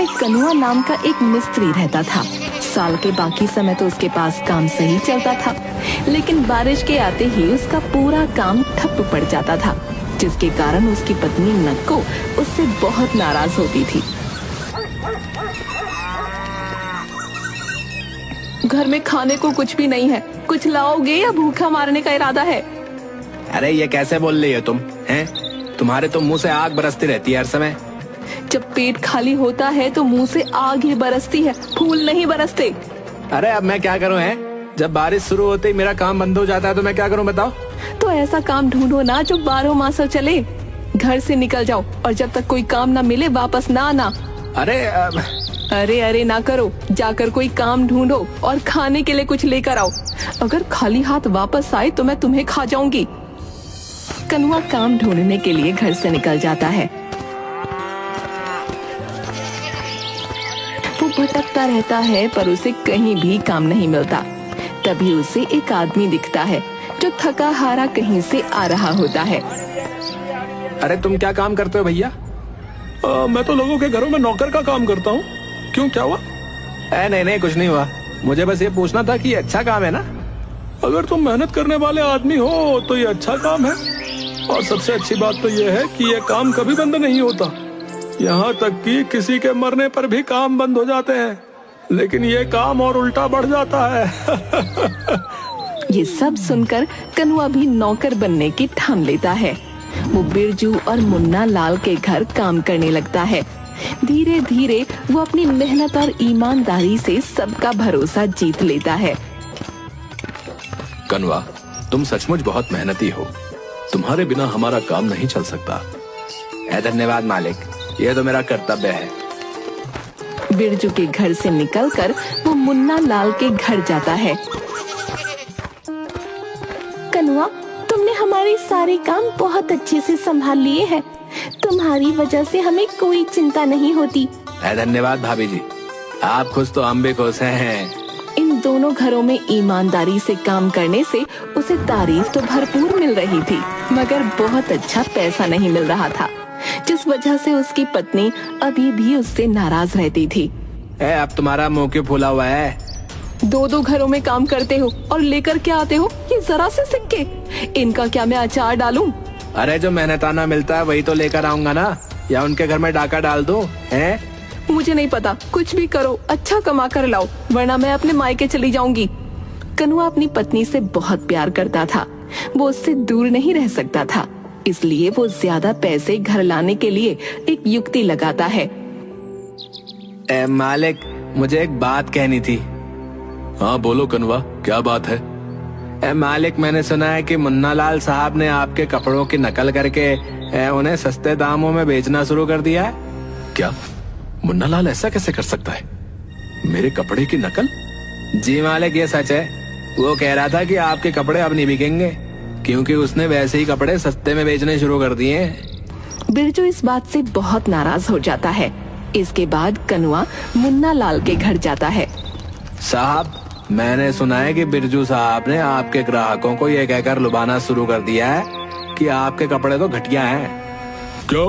में कनुआ नाम का एक मिस्त्री रहता था। साल के बाकी समय तो उसके पास काम सही चलता था, लेकिन बारिश के आते ही उसका पूरा काम ठप पड़ जाता था, जिसके कारण उसकी पत्नी नक्को उससे बहुत नाराज होती थी। घर में खाने को कुछ भी नहीं है, कुछ लाओगे या भूखा मारने का इरादा है? अरे ये कैसे बोल रही हो तुम हैं? तुम्हारे तो मुंह से आग बरसती रहती है हर समय। जब पेट खाली होता है तो मुंह से आग ही बरसती है, फूल नहीं बरसते। अरे अब मैं क्या करूं हैं? जब बारिश शुरू होते ही मेरा काम बंद हो जाता है तो मैं क्या करूं बताओ? तो ऐसा काम ढूंढो ना जो 12 मास चले। घर से निकल जाओ और जब तक कोई काम ना मिले वापस ना आना। अरे ना करो, जाकर कोई काम ढूंढो और खाने के लिए कुछ लेकर आओ। अगर खाली हाथ वापस आए तो मैं तुम्हें खा जाऊंगी। कनुआ काम ढूंढने के लिए घर से निकल जाता है। वो भटकता रहता है पर उसे कहीं भी काम नहीं मिलता। तभी उसे एक आदमी दिखता है जो थका हारा कहीं से आ रहा होता है। अरे तुम क्या काम करते हो भैया? मैं तो लोगों के घरों में नौकर का काम करता हूँ। क्यों, क्या हुआ? नहीं कुछ नहीं हुआ। मुझे बस ये पूछना था कि ये अच्छा काम है ना? अगर तुम मेहनत करने वाले आदमी हो तो ये अच्छा काम है, और सबसे अच्छी बात तो ये है कि ये काम कभी बंद नहीं होता। यहाँ तक कि किसी के मरने पर भी काम बंद हो जाते हैं, लेकिन ये काम और उल्टा बढ़ जाता है। ये सब सुनकर कनुआ भी नौकर बनने की ठान लेता है। वो बिरजू और मुन्ना लाल के घर काम करने लगता है। धीरे धीरे वो अपनी मेहनत और ईमानदारी से सबका भरोसा जीत लेता है। कनुआ, तुम सचमुच बहुत मेहनती हो। तुम्हारे बिना हमारा काम नहीं चल सकता। धन्यवाद मालिक, ये तो मेरा कर्तव्य है। बिरजू के घर से निकलकर वो मुन्ना लाल के घर जाता है। कनुआ, तुमने हमारे सारे काम बहुत अच्छे से संभाल लिए हैं। तुम्हारी वजह से हमें कोई चिंता नहीं होती। धन्यवाद भाभी जी, आप खुश तो हम भी खुश हैं। इन दोनों घरों में ईमानदारी से काम करने से उसे तारीफ तो भरपूर मिल रही थी, मगर बहुत अच्छा पैसा नहीं मिल रहा था, जिस वजह से उसकी पत्नी अभी भी उससे नाराज रहती थी। अब तुम्हारा मुंह क्यों फूला हुआ है? दो घरों में काम करते हो और लेकर क्या आते हो ये जरा से सिक्के? इनका क्या मैं अचार डालूं? अरे जो मेहनताना मिलता है वही तो लेकर आऊंगा ना, या उनके घर में डाका डाल दूं? हैं? मुझे नहीं पता, कुछ भी करो, अच्छा कमा कर लाओ, वरना मैं अपने मायके चली जाऊंगी। कनुआ अपनी पत्नी से बहुत प्यार करता था, वो उससे दूर नहीं रह सकता था, इसलिए वो ज्यादा पैसे घर लाने के लिए एक युक्ति लगाता है। मालिक, मुझे एक बात कहनी थी। हाँ बोलो कनुआ, क्या बात है? मालिक, मैंने सुना है कि मुन्ना लाल साहब ने आपके कपड़ों की नकल करके उन्हें सस्ते दामों में बेचना शुरू कर दिया है। क्या मुन्ना लाल ऐसा कैसे कर सकता है? मेरे कपड़े की नकल? जी मालिक, ये सच है। वो कह रहा था कि आपके कपड़े अब नहीं बिकेंगे, क्योंकि उसने वैसे ही कपड़े सस्ते में बेचने शुरू कर दिए हैं। बिरजू इस बात से बहुत नाराज हो जाता है। इसके बाद कनुआ मुन्ना लाल के घर जाता है। साहब, मैंने सुना है कि बिरजू साहब ने आपके ग्राहकों को ये कहकर लुभाना शुरू कर दिया है कि आपके कपड़े तो घटिया हैं। क्या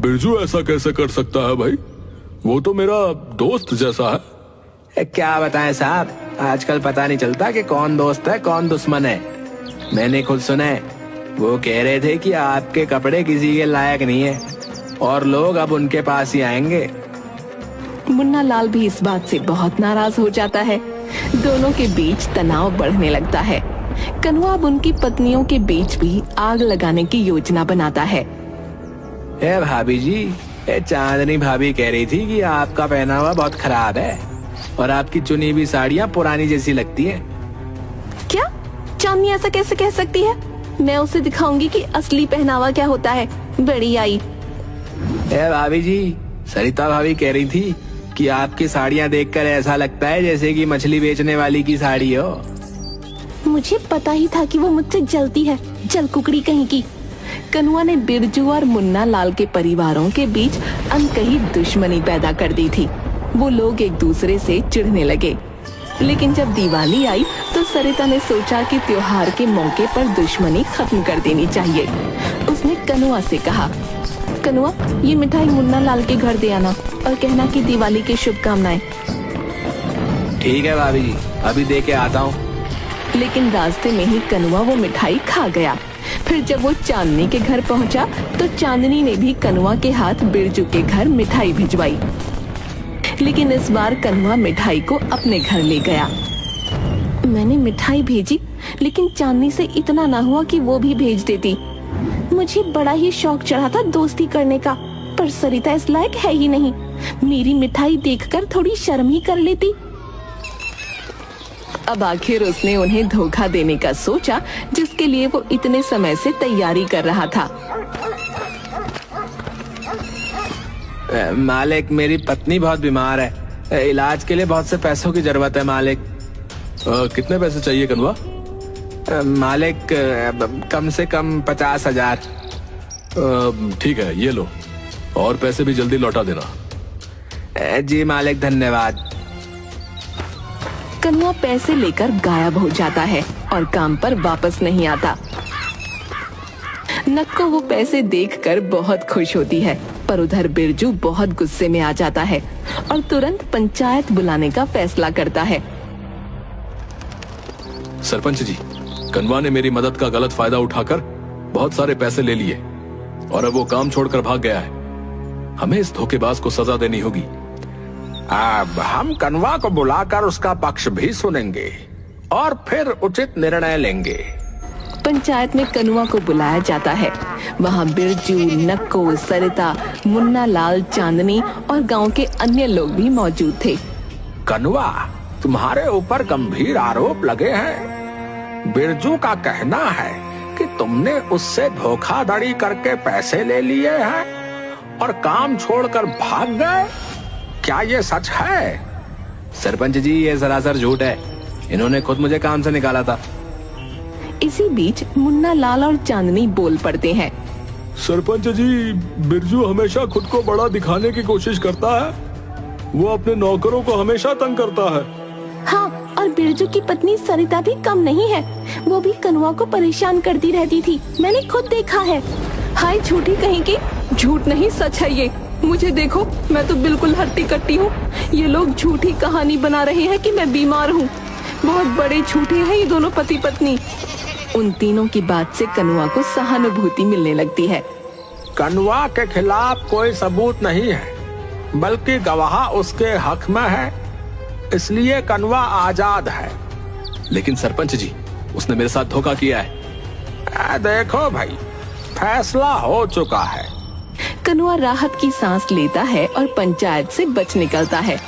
बिरजू ऐसा कैसे कर सकता है भाई? वो तो मेरा दोस्त जैसा है। क्या बताएं साहब, आजकल पता नहीं चलता कि कौन दोस्त है कौन दुश्मन है। मैंने खुद सुना है, वो कह रहे थे कि आपके कपड़े किसी के लायक नहीं है और लोग अब उनके पास ही आएंगे। मुन्ना लाल भी इस बात से बहुत नाराज हो जाता है। दोनों के बीच तनाव बढ़ने लगता है। कनुआ अब उनकी पत्नियों के बीच भी आग लगाने की योजना बनाता है। भाभी जी, चांदनी भाभी कह रही थी कि आपका पहनावा बहुत खराब है और आपकी चुनी हुई साड़ियाँ पुरानी जैसी लगती हैं। क्या चांदनी ऐसा कैसे कह सकती है? मैं उसे दिखाऊंगी कि असली पहनावा क्या होता है। बड़ी आई। भाभी जी, सरिता भाभी कह रही थी कि आपकी साड़ियाँ देखकर ऐसा लगता है जैसे कि मछली बेचने वाली की साड़ी हो। मुझे पता ही था कि वो मुझसे जलती है, जल कुकड़ी कहीं की। कनुआ ने बिरजू और मुन्ना लाल के परिवारों के बीच अनकही दुश्मनी पैदा कर दी थी। वो लोग एक दूसरे से चिढ़ने लगे। लेकिन जब दिवाली आई तो सरिता ने सोचा कि त्योहार के मौके पर दुश्मनी खत्म कर देनी चाहिए। उसने कनुआ से कहा, कनुआ, ये मिठाई मुन्ना लाल के घर दे आना और कहना कि दिवाली की शुभकामनाएं। ठीक है भाभी जी, अभी दे के आता हूँ। लेकिन रास्ते में ही कनुआ वो मिठाई खा गया। फिर जब वो चांदनी के घर पहुंचा तो चांदनी ने भी कनुआ के हाथ बिरजू के घर मिठाई भिजवाई। लेकिन इस बार कनुआ मिठाई को अपने घर ले गया। मैंने मिठाई भेजी, लेकिन चांदनी से इतना ना हुआ कि वो भी भेज देती। मुझे बड़ा ही शौक चढ़ा था दोस्ती करने का, पर सरिता इस लायक है ही नहीं। मेरी मिठाई देखकर थोड़ी शर्म ही कर लेती। अब आखिर उसने उन्हें धोखा देने का सोचा, जिसके लिए वो इतने समय से तैयारी कर रहा था। मालिक, मेरी पत्नी बहुत बीमार है, इलाज के लिए बहुत से पैसों की जरूरत है मालिक। कितने पैसे चाहिए कनुआ? मालिक, कम से कम 50,000। ठीक है, ये लो, और पैसे भी जल्दी लौटा देना। जी मालिक, धन्यवाद। कनुआ पैसे लेकर गायब हो जाता है और काम पर वापस नहीं आता। नक्को वो पैसे देखकर बहुत खुश होती है, पर उधर बिरजू बहुत गुस्से में आ जाता है और तुरंत पंचायत बुलाने का फैसला करता है। सरपंच जी, कनुआ ने मेरी मदद का गलत फायदा उठाकर बहुत सारे पैसे ले लिए और अब वो काम छोड़कर भाग गया है। हमें इस धोखेबाज को सजा देनी होगी। अब हम कनुआ को बुलाकर उसका पक्ष भी सुनेंगे और फिर उचित निर्णय लेंगे। पंचायत में कनुआ को बुलाया जाता है। वहाँ बिरजू, नक्को, सरिता, मुन्ना लाल, चांदनी और गांव के अन्य लोग भी मौजूद थे। कनुआ, तुम्हारे ऊपर गंभीर आरोप लगे हैं। बिरजू का कहना है कि तुमने उससे धोखाधड़ी करके पैसे ले लिए हैं और काम छोड़कर भाग गए। क्या ये सच है? सरपंच जी, ये सरासर झूठ है। इन्होंने खुद मुझे काम से निकाला था। इसी बीच मुन्ना लाल और चांदनी बोल पड़ते हैं। सरपंच जी, बिरजू हमेशा खुद को बड़ा दिखाने की कोशिश करता है। वो अपने नौकरों को हमेशा तंग करता है। हाँ, और बिरजू की पत्नी सरिता भी कम नहीं है। वो भी कनुआ को परेशान करती रहती थी, मैंने खुद देखा है। हाय झूठी कहीं की। झूठ नहीं, सच है ये। मुझे देखो, मैं तो बिल्कुल हट्टी कट्टी हूँ। ये लोग झूठी कहानी बना रहे हैं कि मैं बीमार हूँ। बहुत बड़े झूठे हैं ये दोनों पति पत्नी। उन तीनों की बात से कनुआ को सहानुभूति मिलने लगती है। कनुआ के खिलाफ कोई सबूत नहीं है, बल्कि गवाह उसके हक में है, इसलिए कनुआ आजाद है। लेकिन सरपंच जी, उसने मेरे साथ धोखा किया है। देखो भाई, फैसला हो चुका है। कनुआ राहत की सांस लेता है और पंचायत से बच निकलता है।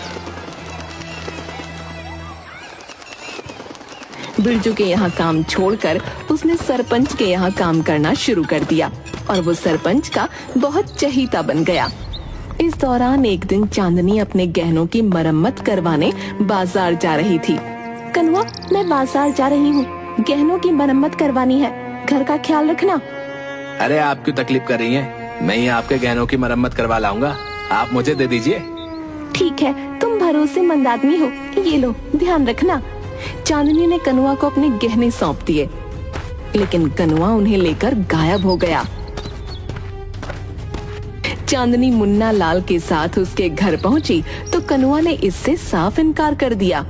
बिरजू के यहाँ काम छोड़कर उसने सरपंच के यहाँ काम करना शुरू कर दिया और वो सरपंच का बहुत चहीता बन गया। इस दौरान एक दिन चांदनी अपने गहनों की मरम्मत करवाने बाजार जा रही थी। कनुआ, मैं बाजार जा रही हूँ, गहनों की मरम्मत करवानी है, घर का ख्याल रखना। अरे आप क्यों तकलीफ कर रही हैं? मैं ही आपके गहनों की मरम्मत करवा लाऊंगा, आप मुझे दे दीजिए। ठीक है, तुम भरोसेमंद आदमी हो, ये लो, ध्यान रखना। चांदनी ने कनुआ को अपने गहने सौंप दिए, लेकिन कनुआ उन्हें लेकर गायब हो गया। चांदनी मुन्ना लाल के साथ उसके घर पहुंची तो कनुआ ने इससे साफ इनकार कर दिया।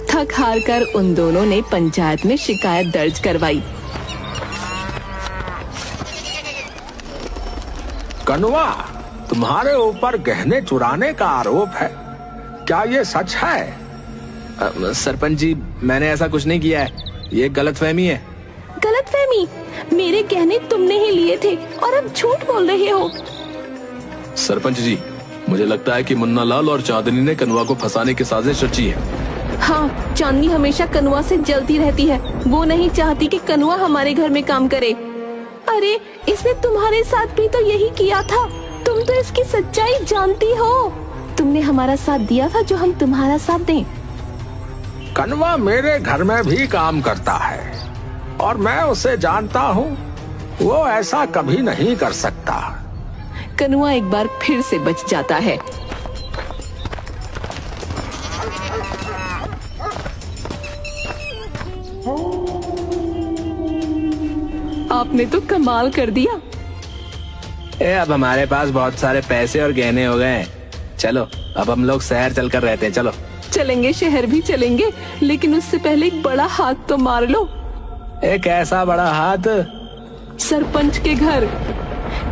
थक हार कर उन दोनों ने पंचायत में शिकायत दर्ज करवाई। कनुआ, तुम्हारे ऊपर गहने चुराने का आरोप है, क्या ये सच है? सरपंच जी, मैंने ऐसा कुछ नहीं किया है, ये गलतफहमी है। गलतफहमी? मेरे गहने तुमने ही लिए थे और अब झूठ बोल रहे हो। सरपंच जी, मुझे लगता है कि मुन्ना लाल और चांदनी ने कनुआ को फंसाने की साजिश रची है। हाँ, चांदनी हमेशा कनुआ से जलती रहती है। वो नहीं चाहती कि कनुआ हमारे घर में काम करे। अरे, इसने तुम्हारे साथ भी तो यही किया था। तुम तो इसकी सच्चाई जानती हो। तुमने हमारा साथ दिया था जो हम तुम्हारा साथ दें। कनुआ मेरे घर में भी काम करता है और मैं उसे जानता हूँ, वो ऐसा कभी नहीं कर सकता। कनुआ एक बार फिर से बच जाता है। आपने तो कमाल कर दिया। अब हमारे पास बहुत सारे पैसे और गहने हो गए हैं। चलो अब हम लोग शहर चलकर रहते हैं। चलो चलेंगे, शहर भी चलेंगे, लेकिन उससे पहले एक बड़ा हाथ तो मार लो। एक ऐसा बड़ा हाथ? सरपंच के घर।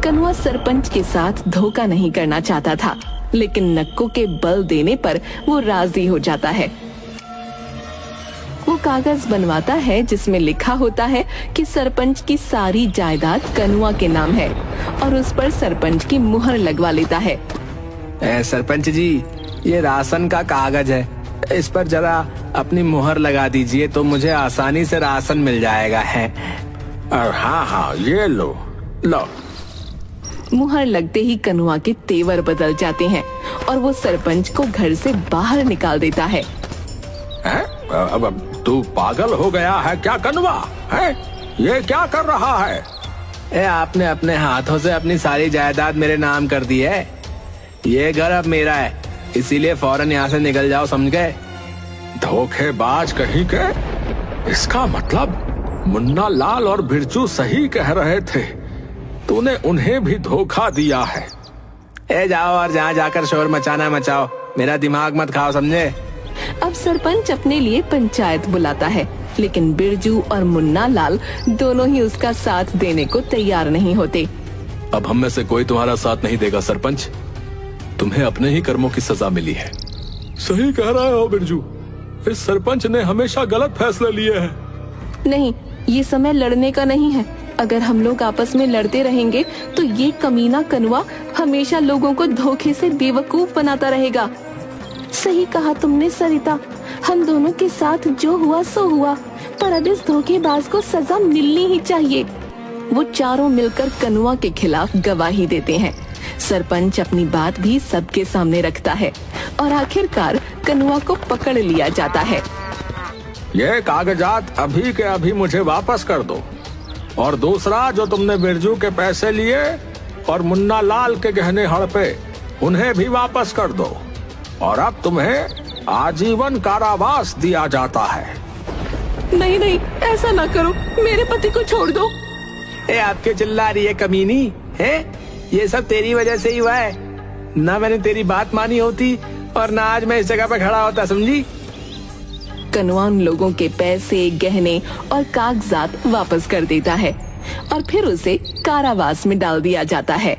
कनुआ सरपंच के साथ धोखा नहीं करना चाहता था, लेकिन नक्को के बल देने पर वो राजी हो जाता है। वो कागज बनवाता है जिसमें लिखा होता है कि सरपंच की सारी जायदाद कनुआ के नाम है और उस पर सरपंच की मुहर लगवा लेता है। सरपंच जी, ये राशन का कागज है, इस पर जरा अपनी मुहर लगा दीजिए तो मुझे आसानी से राशन मिल जाएगा है। हाँ, ये लो। मुहर लगते ही कनुआ के तेवर बदल जाते हैं और वो सरपंच को घर से बाहर निकाल देता है। अब तू पागल हो गया है क्या कनुआ? है ये क्या कर रहा है? आपने अपने हाथों से अपनी सारी जायदाद मेरे नाम कर दी है। ये घर अब मेरा है, इसीलिए फौरन यहाँ से निकल जाओ, समझ गए? धोखेबाज कहीं के। इसका मतलब मुन्ना लाल और बिरजू सही कह रहे थे, तूने उन्हें भी धोखा दिया है। जाओ और जहाँ जाकर शोर मचाना मचाओ, मेरा दिमाग मत खाओ, समझे? अब सरपंच अपने लिए पंचायत बुलाता है, लेकिन बिरजू और मुन्ना लाल दोनों ही उसका साथ देने को तैयार नहीं होते। अब हम में से कोई तुम्हारा साथ नहीं देगा सरपंच, तुम्हें अपने ही कर्मों की सजा मिली है। सही कह रहा हो बिरजू, इस सरपंच ने हमेशा गलत फैसले लिए हैं। नहीं, ये समय लड़ने का नहीं है। अगर हम लोग आपस में लड़ते रहेंगे तो ये कमीना कनुआ हमेशा लोगों को धोखे से बेवकूफ बनाता रहेगा। सही कहा तुमने सरिता, हम दोनों के साथ जो हुआ सो हुआ, पर अब इस धोखेबाज को सजा मिलनी ही चाहिए। वो चारों मिलकर कनुआ के खिलाफ गवाही देते हैं। सरपंच अपनी बात भी सबके सामने रखता है और आखिरकार कनुआ को पकड़ लिया जाता है। ये कागजात अभी के अभी मुझे वापस कर दो, और दूसरा जो तुमने बिरजू के पैसे लिए और मुन्ना लाल के गहने हड़पे, उन्हें भी वापस कर दो, और अब तुम्हें आजीवन कारावास दिया जाता है। नहीं नहीं, ऐसा ना करो, मेरे पति को छोड़ दो। आपके चिल्ला रही है कमीनी है? ये सब तेरी वजह से ही हुआ है। ना मैंने तेरी बात मानी होती और ना आज मैं इस जगह पे खड़ा होता, समझी? कनुआ उन लोगों के पैसे, गहने और कागजात वापस कर देता है और फिर उसे कारावास में डाल दिया जाता है।